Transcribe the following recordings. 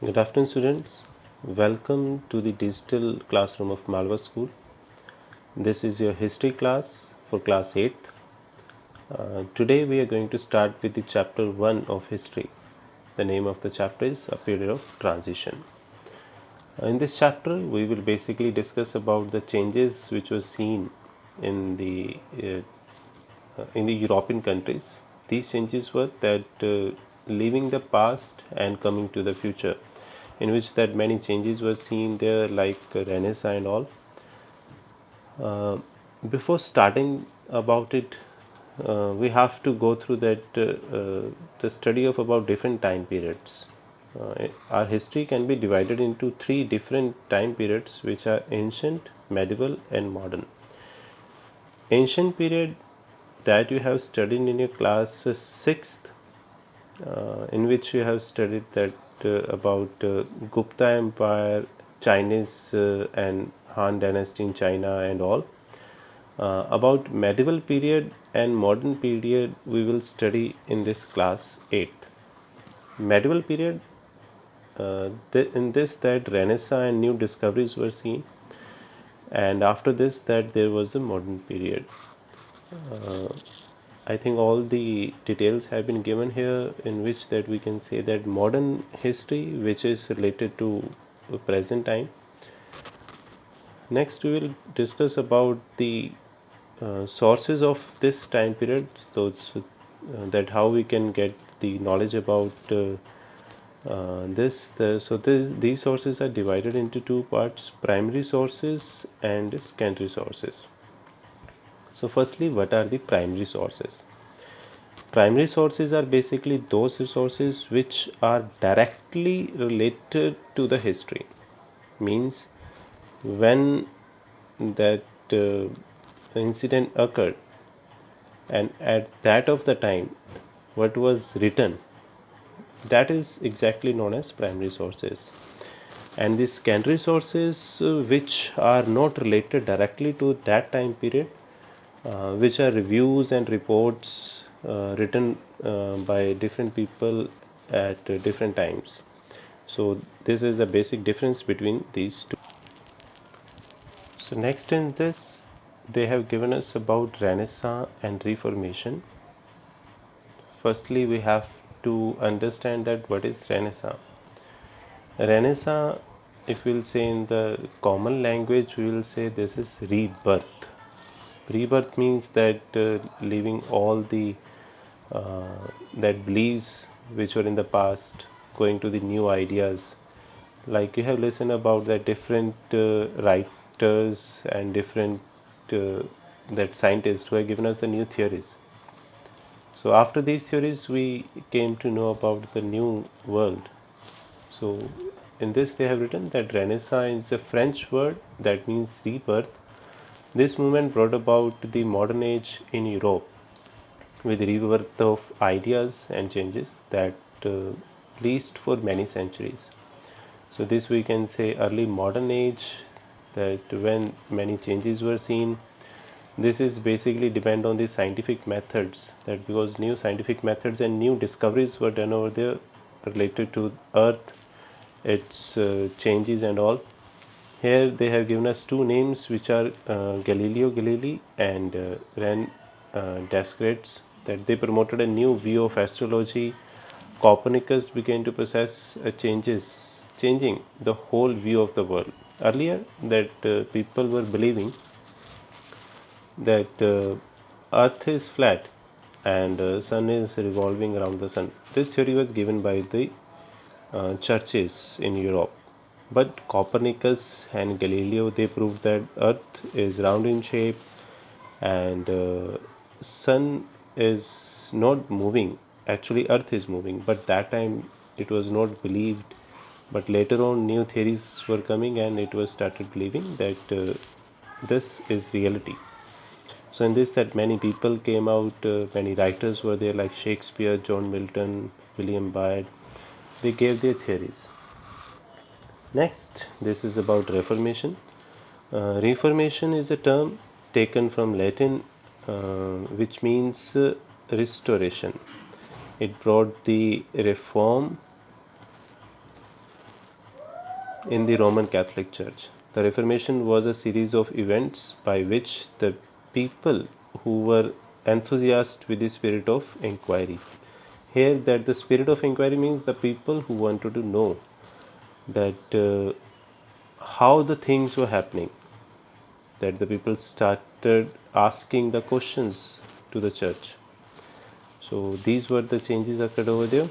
Good afternoon, students. Welcome to the digital classroom of Malwa School. This is your history class for class 8th. Today we are going to start with the chapter 1 of history. The name of the chapter is A Period of Transition. In this chapter, we will basically discuss about the changes which were seen in the European countries. These changes were that leaving the past and coming to the future, in which that many changes were seen there, like Renaissance and all. Uh, Before starting about it, we have to go through the study of about different time periods. Our history can be divided into three different time periods, which are ancient, medieval, and modern. Ancient period that you have studied in your class 6th, in which you have studied that about Gupta Empire, Chinese and Han dynasty in China and all. About medieval period and modern period we will study in this class 8th. Medieval period, in this that Renaissance and new discoveries were seen, and after this that there was a modern period. Uh, I think all the details have been given here, in which that we can say that modern history, which is related to the present time. Next, we will discuss about the sources of this time period, so that how we can get the knowledge about this. These sources are divided into two parts: primary sources and secondary sources. So, firstly, what are the primary sources? Primary sources are basically those resources which are directly related to the history. Means when that incident occurred, and at that of the time what was written, that is exactly known as primary sources. And the secondary sources, which are not related directly to that time period, which are reviews and reports written by different people at different times. So this is the basic difference between these two. So next in this, they have given us about Renaissance and Reformation. Firstly, we have to understand that what is Renaissance. Renaissance, if we'll say in the common language, we will say this is rebirth. Rebirth means that leaving all the that beliefs which were in the past, going to the new ideas. Like you have listened about the different writers and different uh, that scientists who have given us the new theories. So after these theories, we came to know about the new world. So in this, they have written that Renaissance is a French word that means rebirth. This movement brought about the modern age in Europe with rebirth of ideas and changes that least for many centuries. So this we can say early modern age, that when many changes were seen. This is basically depend on the scientific methods, that because new scientific methods and new discoveries were done over there related to earth, its changes and all. Here they have given us two names, which are Galileo Galilei and Ren Descartes, that they promoted a new view of astrology. Copernicus began to possess changing the whole view of the world. Earlier, that people were believing that earth is flat and sun is revolving around the sun. This theory was given by the churches in Europe. But Copernicus and Galileo, they proved that earth is round in shape and sun is not moving. Actually earth is moving, but that time it was not believed. But later on new theories were coming and it was started believing that this is reality. So in this, that many people came out, many writers were there like Shakespeare, John Milton, William Byrd. They gave their theories. Next, this is about Reformation. Reformation is a term taken from Latin, which means restoration. It brought the reform in the Roman Catholic Church. The Reformation was a series of events by which the people who were enthusiastic with the spirit of inquiry. Here, that the spirit of inquiry means the people who wanted to know that how the things were happening, that the people started asking the questions to the church. So these were the changes occurred over there.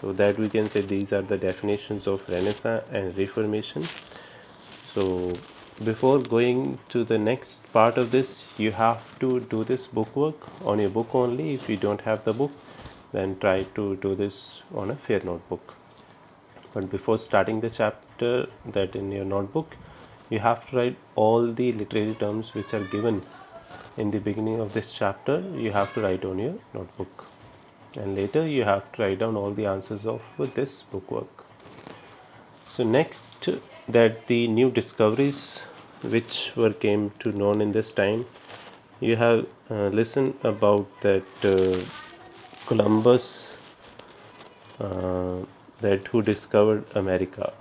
So that we can say these are the definitions of Renaissance and Reformation. So before going to the next part of this, you have to do this book work on your book only. If you don't have the book, then try to do this on a fair notebook. But before starting the chapter, that in your notebook, you have to write all the literary terms which are given in the beginning of this chapter. You have to write on your notebook, and later you have to write down all the answers of this book work. So next, that the new discoveries which were came to known in this time, you have listened about that Columbus, uh, that who discovered America.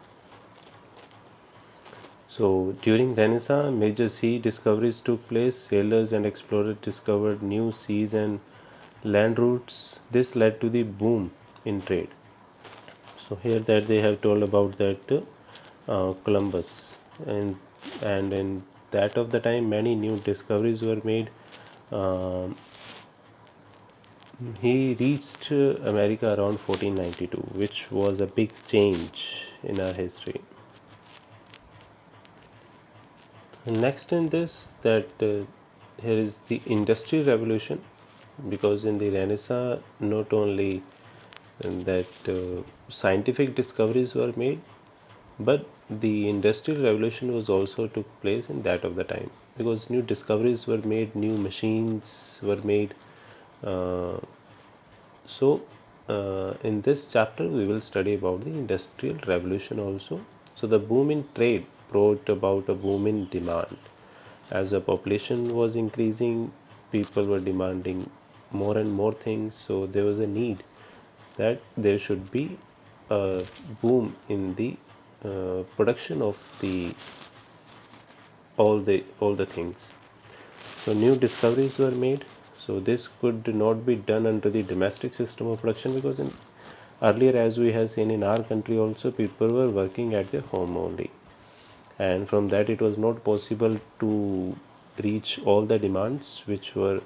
So during Renaissance, major sea discoveries took place. Sailors and explorers discovered new seas and land routes. This led to the boom in trade. So here that they have told about that Columbus, and in that of the time many new discoveries were made. Um he reached America around 1492, which was a big change in our history. Next in this, that here is the industrial revolution, because in the Renaissance not only that scientific discoveries were made, but the industrial revolution was also took place in that of the time, because new discoveries were made, new machines were made. uh, in this chapter we will study about the industrial revolution also. So the boom in trade brought about a boom in demand. As the population was increasing, people were demanding more and more things, so there was a need that there should be a boom in the production of the all the things. So new discoveries were made. So this could not be done under the domestic system of production, because in earlier, as we have seen in our country also, people were working at their home only, and from that it was not possible to reach all the demands which were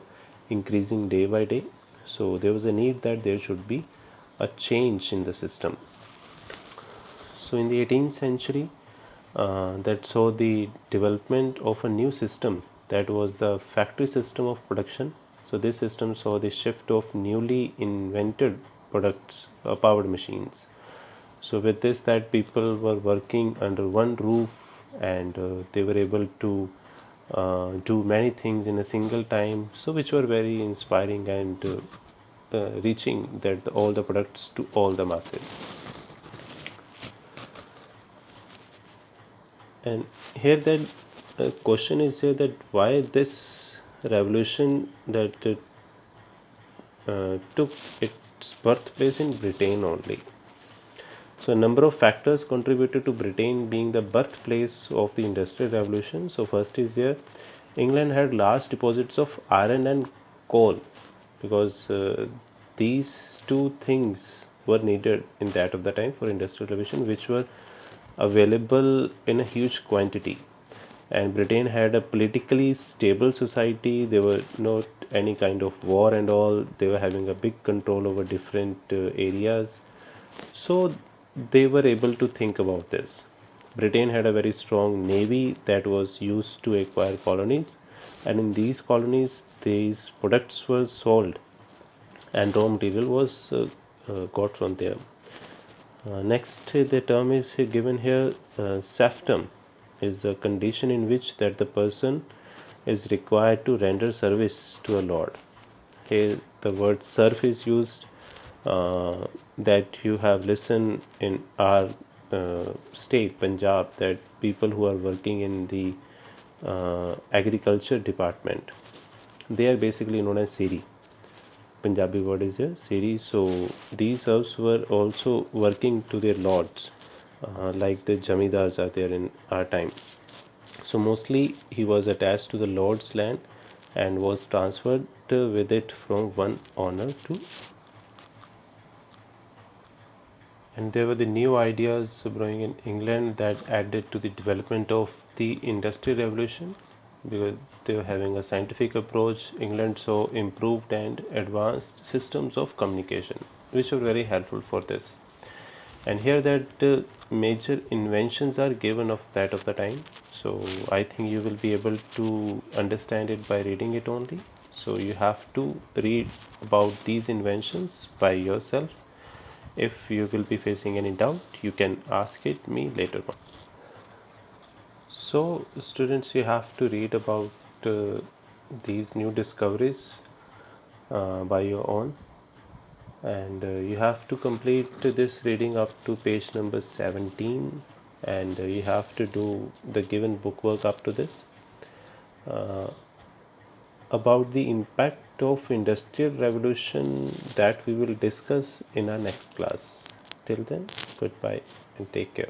increasing day by day. So there was a need that there should be a change in the system. So in the 18th century, that saw the development of a new system, that was the factory system of production. So this system saw the shift of newly invented products, powered machines. So with this, that people were working under one roof, and they were able to do many things in a single time, so which were very inspiring, and reaching that all the products to all the masses. And here that question is here, that why this revolution that took its birthplace in Britain only. So a number of factors contributed to Britain being the birthplace of the Industrial Revolution. So first is here, England had large deposits of iron and coal, because these two things were needed in that of the time for Industrial Revolution, which were available in a huge quantity. And Britain had a politically stable society. There were not any kind of war and all. They were having a big control over different areas. So they were able to think about this. Britain had a very strong navy that was used to acquire colonies, and in these colonies, these products were sold, and raw material was got from there. Next, the term is given here. Serfdom is a condition in which that the person is required to render service to a lord. Here, the word serf is used, that you have listened in our state, Punjab, that people who are working in the agriculture department, they are basically known as Siri. Punjabi word is a Siri. So these serfs were also working to their lords. like the jamidars are there in our time. So mostly he was attached to the lord's land and was transferred with it from one owner to, and there were the new ideas brewing in England that added to the development of the industrial revolution, because they were having a scientific approach. England saw improved and advanced systems of communication which were very helpful for this. And here that major inventions are given of that of the time, so I think you will be able to understand it by reading it only. So you have to read about these inventions by yourself. If you will be facing any doubt, you can ask it me later on. So students, you have to read about these new discoveries by your own, and you have to complete this reading up to page number 17, and you have to do the given bookwork up to this about the impact of industrial revolution, that we will discuss in our next class. Till then, goodbye and take care.